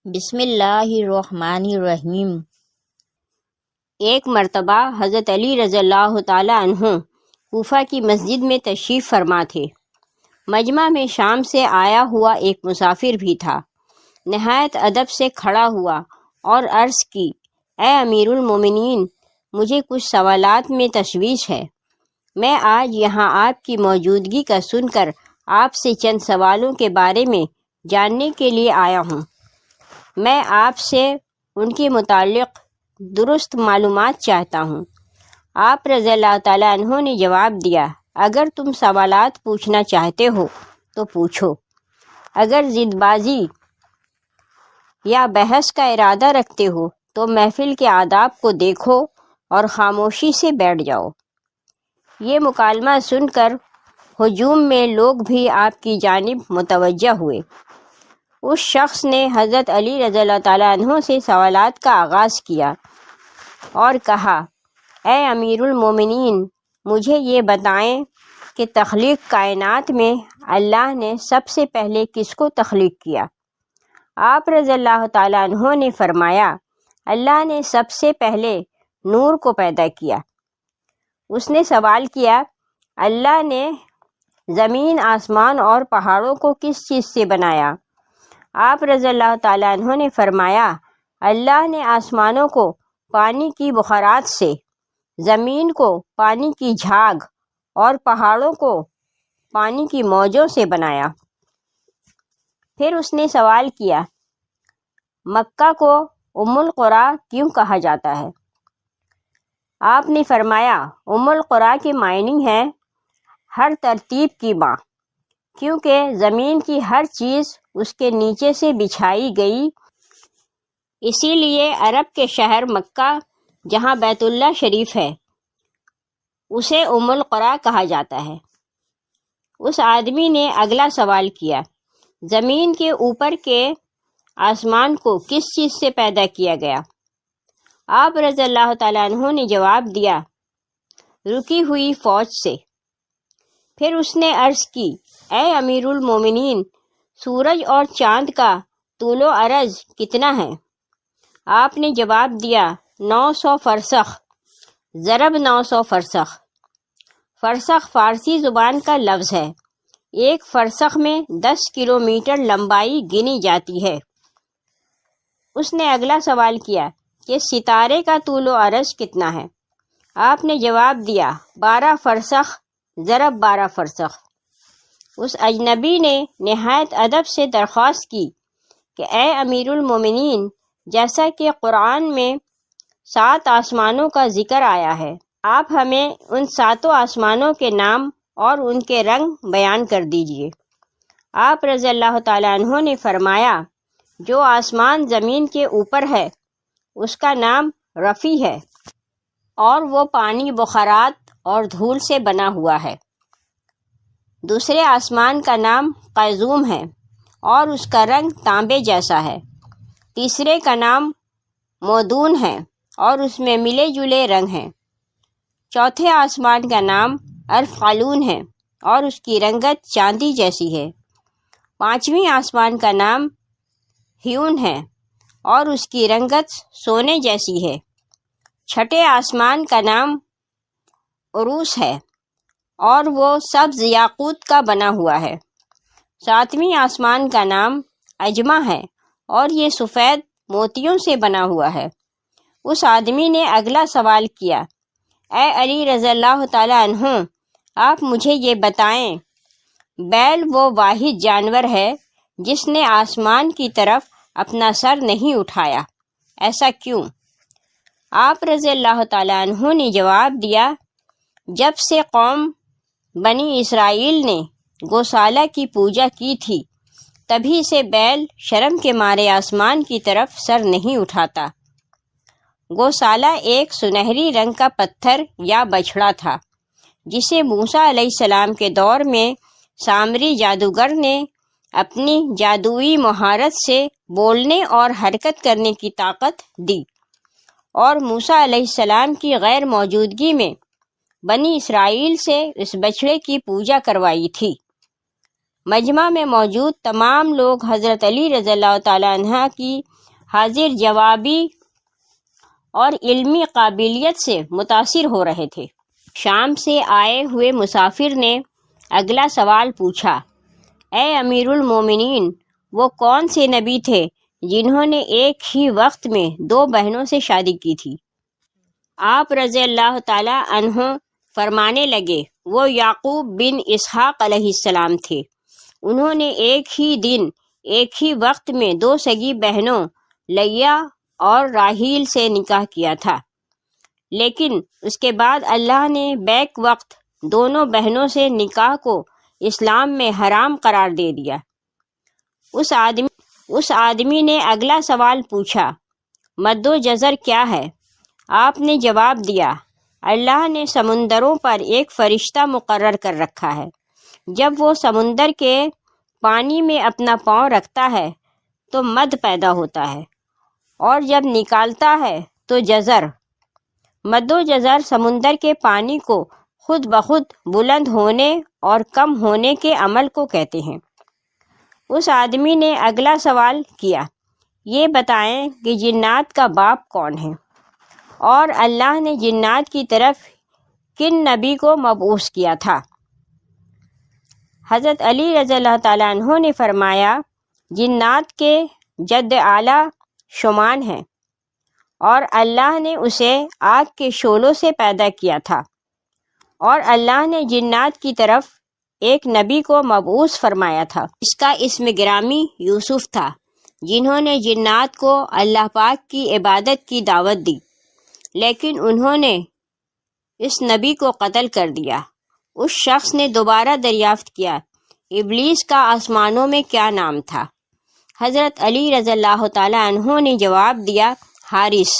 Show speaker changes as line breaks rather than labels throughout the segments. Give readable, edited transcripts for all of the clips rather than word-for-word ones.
بسم اللہ الرحمن الرحیم۔ ایک مرتبہ حضرت علی رضی اللہ تعالیٰ عنہ کوفہ کی مسجد میں تشریف فرما تھے۔ مجمع میں شام سے آیا ہوا ایک مسافر بھی تھا۔ نہایت ادب سے کھڑا ہوا اور عرض کی، اے امیر المومنین، مجھے کچھ سوالات میں تشویش ہے۔ میں آج یہاں آپ کی موجودگی کا سن کر آپ سے چند سوالوں کے بارے میں جاننے کے لیے آیا ہوں۔ میں آپ سے ان کے متعلق درست معلومات چاہتا ہوں۔ آپ رضی اللہ تعالیٰ عنہ نے جواب دیا، اگر تم سوالات پوچھنا چاہتے ہو تو پوچھو، اگر ضد بازی یا بحث کا ارادہ رکھتے ہو تو محفل کے آداب کو دیکھو اور خاموشی سے بیٹھ جاؤ۔ یہ مکالمہ سن کر ہجوم میں لوگ بھی آپ کی جانب متوجہ ہوئے۔ اس شخص نے حضرت علی رضی اللہ تعالیٰ عنہ سے سوالات کا آغاز کیا اور کہا، اے امیر المومنین، مجھے یہ بتائیں کہ تخلیق کائنات میں اللہ نے سب سے پہلے کس کو تخلیق کیا؟ آپ رضی اللہ تعالیٰ عنہ نے فرمایا، اللہ نے سب سے پہلے نور کو پیدا کیا۔ اس نے سوال کیا، اللہ نے زمین، آسمان اور پہاڑوں کو کس چیز سے بنایا؟ آپ رضی اللہ تعالیٰ عنہ نے فرمایا، اللہ نے آسمانوں کو پانی کی بخارات سے، زمین کو پانی کی جھاگ اور پہاڑوں کو پانی کی موجوں سے بنایا۔ پھر اس نے سوال کیا، مکہ کو ام القریٰ کیوں کہا جاتا ہے؟ آپ نے فرمایا، ام القریٰ کے معنی ہے ہر ترتیب کی ماں، کیونکہ زمین کی ہر چیز اس کے نیچے سے بچھائی گئی، اسی لیے عرب کے شہر مکہ جہاں بیت اللہ شریف ہے اسے ام القریٰ کہا جاتا ہے۔ اس آدمی نے اگلا سوال کیا، زمین کے اوپر کے آسمان کو کس چیز سے پیدا کیا گیا؟ آپ رضی اللہ تعالیٰ عنہ نے جواب دیا، رکی ہوئی فوج سے۔ پھر اس نے عرض کی، اے امیر المومنین، سورج اور چاند کا طول و عرض کتنا ہے؟ آپ نے جواب دیا، 900 فرسخ ضرب 900 فرسخ۔ فرسخ فارسی زبان کا لفظ ہے۔ ایک فرسخ میں 10 کلومیٹر لمبائی گنی جاتی ہے۔ اس نے اگلا سوال کیا کہ ستارے کا طول و عرض کتنا ہے؟ آپ نے جواب دیا، 12 فرسخ ضرب 12 فرسخ۔ اس اجنبی نے نہایت ادب سے درخواست کی کہ اے امیر المومنین، جیسا کہ قرآن میں 7 آسمانوں کا ذکر آیا ہے، آپ ہمیں ان 7 آسمانوں کے نام اور ان کے رنگ بیان کر دیجیے۔ آپ رضی اللہ تعالیٰ عنہ نے فرمایا، جو آسمان زمین کے اوپر ہے اس کا نام رفیع ہے، اور وہ پانی، بخارات اور دھول سے بنا ہوا ہے۔ دوسرے آسمان کا نام قیزوم ہے اور اس کا رنگ تانبے جیسا ہے۔ تیسرے کا نام مودون ہے اور اس میں ملے جلے رنگ ہیں۔ چوتھے آسمان کا نام ارفقلون ہے اور اس کی رنگت چاندی جیسی ہے۔ پانچویں آسمان کا نام ہیون ہے اور اس کی رنگت سونے جیسی ہے۔ چھٹے آسمان کا نام عروس ہے اور وہ سبز یاقوت کا بنا ہوا ہے۔ ساتویں آسمان کا نام اجمہ ہے اور یہ سفید موتیوں سے بنا ہوا ہے۔ اس آدمی نے اگلا سوال کیا، اے علی رضی اللہ تعالیٰ عنہ، آپ مجھے یہ بتائیں، بیل وہ واحد جانور ہے جس نے آسمان کی طرف اپنا سر نہیں اٹھایا، ایسا کیوں؟ آپ رضی اللہ تعالیٰ عنہ نے جواب دیا، جب سے قوم بنی اسرائیل نے گوسالہ کی پوجا کی تھی تبھی سے بیل شرم کے مارے آسمان کی طرف سر نہیں اٹھاتا۔ گوسالہ ایک سنہری رنگ کا پتھر یا بچھڑا تھا جسے موسیٰ علیہ السلام کے دور میں سامری جادوگر نے اپنی جادوئی مہارت سے بولنے اور حرکت کرنے کی طاقت دی، اور موسیٰ علیہ السلام کی غیر موجودگی میں بنی اسرائیل سے اس بچھڑے کی پوجا کروائی تھی۔ مجمع میں موجود تمام لوگ حضرت علی رضی اللہ تعالیٰ عنہ کی حاضر جوابی اور علمی قابلیت سے متاثر ہو رہے تھے۔ شام سے آئے ہوئے مسافر نے اگلا سوال پوچھا، اے امیر المومنین، وہ کون سے نبی تھے جنہوں نے ایک ہی وقت میں 2 بہنوں سے شادی کی تھی؟ آپ رضی اللہ تعالی عنہ فرمانے لگے، وہ یعقوب بن اسحاق علیہ السلام تھے۔ انہوں نے ایک ہی دن ایک ہی وقت میں 2 سگی بہنوں لیا اور راحیل سے نکاح کیا تھا، لیکن اس کے بعد اللہ نے بیک وقت دونوں بہنوں سے نکاح کو اسلام میں حرام قرار دے دیا۔ اس آدمی نے اگلا سوال پوچھا، مد و جزر کیا ہے؟ آپ نے جواب دیا، اللہ نے سمندروں پر ایک فرشتہ مقرر کر رکھا ہے، جب وہ سمندر کے پانی میں اپنا پاؤں رکھتا ہے تو مد پیدا ہوتا ہے، اور جب نکالتا ہے تو جزر۔ مد و جزر سمندر کے پانی کو خود بخود بلند ہونے اور کم ہونے کے عمل کو کہتے ہیں۔ اس آدمی نے اگلا سوال کیا، یہ بتائیں کہ جنات کا باپ کون ہے، اور اللہ نے جنات کی طرف کن نبی کو مبعوث کیا تھا؟ حضرت علی رضی اللہ تعالیٰ عنہ نے فرمایا، جنات کے جد اعلیٰ شمان ہیں، اور اللہ نے اسے آگ کے شعلوں سے پیدا کیا تھا، اور اللہ نے جنات کی طرف ایک نبی کو مبعوث فرمایا تھا، اس کا اسم گرامی یوسف تھا، جنہوں نے جنات کو اللہ پاک کی عبادت کی دعوت دی، لیکن انہوں نے اس نبی کو قتل کر دیا۔ اس شخص نے دوبارہ دریافت کیا، ابلیس کا آسمانوں میں کیا نام تھا؟ حضرت علی رضی اللہ تعالی عنہ نے جواب دیا، حارث۔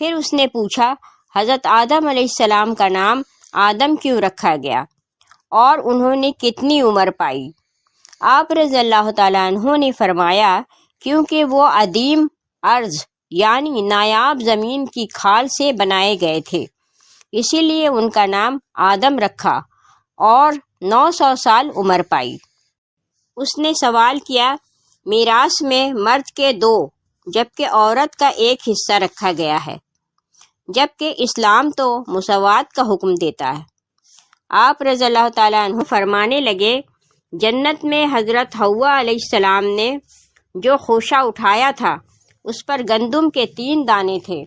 پھر اس نے پوچھا، حضرت آدم علیہ السلام کا نام آدم کیوں رکھا گیا، اور انہوں نے کتنی عمر پائی؟ آپ رضی اللہ تعالیٰ عنہ نے فرمایا، کیونکہ وہ عدیم ارض یعنی نایاب زمین کی کھال سے بنائے گئے تھے، اسی لیے ان کا نام آدم رکھا، اور 900 سال عمر پائی۔ اس نے سوال کیا، میراث میں مرد کے 2 جبکہ عورت کا 1 حصہ رکھا گیا ہے، جبکہ اسلام تو مساوات کا حکم دیتا ہے۔ آپ رضی اللہ تعالیٰ عنہ فرمانے لگے، جنت میں حضرت حوا علیہ السلام نے جو خوشہ اٹھایا تھا اس پر گندم کے 3 دانے تھے،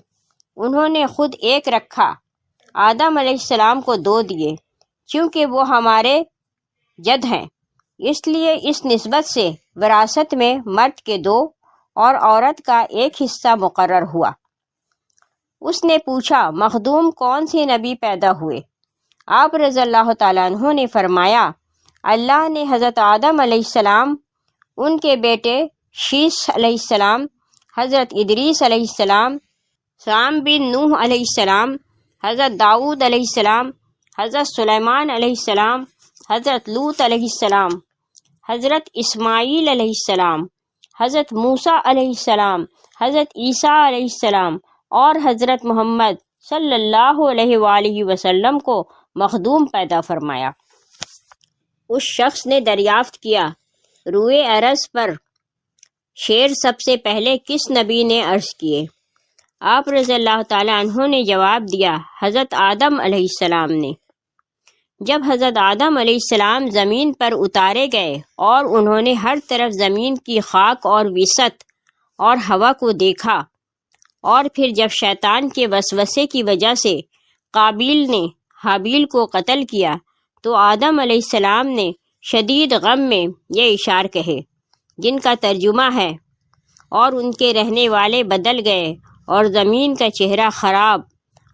انہوں نے خود 1 رکھا، آدم علیہ السلام کو 2 دیے، چونکہ وہ ہمارے جد ہیں، اس لیے اس نسبت سے وراثت میں مرد کے 2 اور عورت کا 1 حصہ مقرر ہوا۔ اس نے پوچھا، مخدوم کون سے نبی پیدا ہوئے؟ آپ رضی اللہ تعالیٰ عنہ نے فرمایا، اللہ نے حضرت آدم علیہ السلام، ان کے بیٹے شیش علیہ السلام، حضرت ادریس علیہ السلام، سام بن نوح علیہ السلام، حضرت داؤد علیہ السلام، حضرت سلیمان علیہ السلام، حضرت لوط علیہ السلام، حضرت اسماعیل علیہ السلام، حضرت موسیٰ علیہ السلام، حضرت عیسیٰ علیہ السلام، اور حضرت محمد صلی اللہ علیہ وآلہ وسلم کو مخدوم پیدا فرمایا۔ اس شخص نے دریافت کیا، روئے ارض پر شیر سب سے پہلے کس نبی نے عرض کیے؟ آپ رضی اللہ تعالیٰ عنہ نے جواب دیا، حضرت آدم علیہ السلام نے۔ جب حضرت آدم علیہ السلام زمین پر اتارے گئے اور انہوں نے ہر طرف زمین کی خاک اور وسعت اور ہوا کو دیکھا، اور پھر جب شیطان کے وسوسے کی وجہ سے قابیل نے حابیل کو قتل کیا تو آدم علیہ السلام نے شدید غم میں یہ اشعار کہے، جن کا ترجمہ ہے، اور ان کے رہنے والے بدل گئے، اور زمین کا چہرہ خراب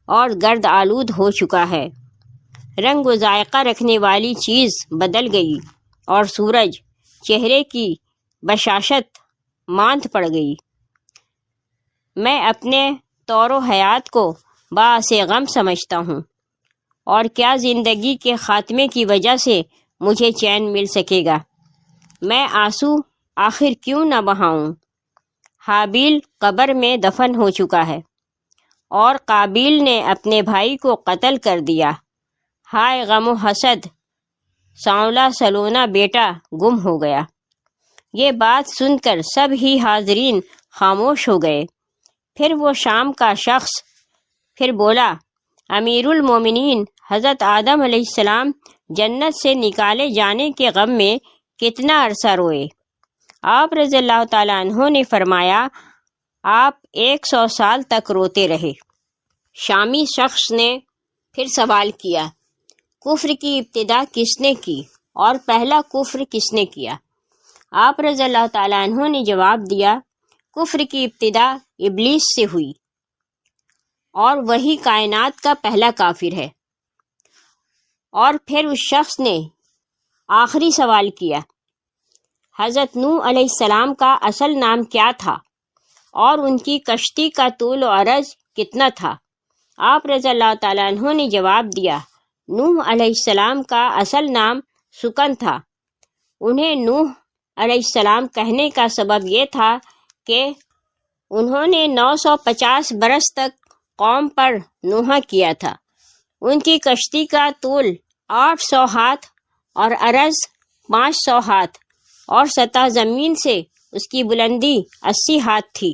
اور گرد آلود ہو چکا ہے، رنگ و ذائقہ رکھنے والی چیز بدل گئی، اور سورج چہرے کی بشاشت ماند پڑ گئی۔ میں اپنے طور و حیات کو باعث غم سمجھتا ہوں، اور کیا زندگی کے خاتمے کی وجہ سے مجھے چین مل سکے گا؟ میں آنسو آخر کیوں نہ بہاؤں؟ حابیل قبر میں دفن ہو چکا ہے، اور قابیل نے اپنے بھائی کو قتل کر دیا، ہائے غم و حسد، سانولا سلونا بیٹا گم ہو گیا۔ یہ بات سن کر سب ہی حاضرین خاموش ہو گئے۔ پھر وہ شام کا شخص پھر بولا، امیر المومنین حضرت آدم علیہ السلام جنت سے نکالے جانے کے غم میں کتنا عرصہ روئے؟ آپ رضی اللہ تعالیٰ عنہ نے فرمایا، آپ 100 سال تک روتے رہے۔ شامی شخص نے پھر سوال کیا، کفر کی ابتدا کس نے کی اور پہلا کفر کس نے کیا؟ آپ رضی اللہ تعالیٰ عنہ نے جواب دیا، کفر کی ابتدا ابلیس سے ہوئی اور وہی کائنات کا پہلا کافر ہے۔ اور پھر اس شخص نے آخری سوال کیا، حضرت نوح علیہ السلام کا اصل نام کیا تھا اور ان کی کشتی کا طول و عرض کتنا تھا؟ آپ رضی اللہ تعالیٰ عنہ نے جواب دیا، نوح علیہ السلام کا اصل نام سکن تھا۔ انہیں نوح علیہ السلام کہنے کا سبب یہ تھا کہ انہوں نے 950 برس تک قوم پر نوحہ کیا تھا۔ ان کی کشتی کا طول 800 ہاتھ اور عرض 500 ہاتھ اور سطح زمین سے اس کی بلندی 80 ہاتھ تھی۔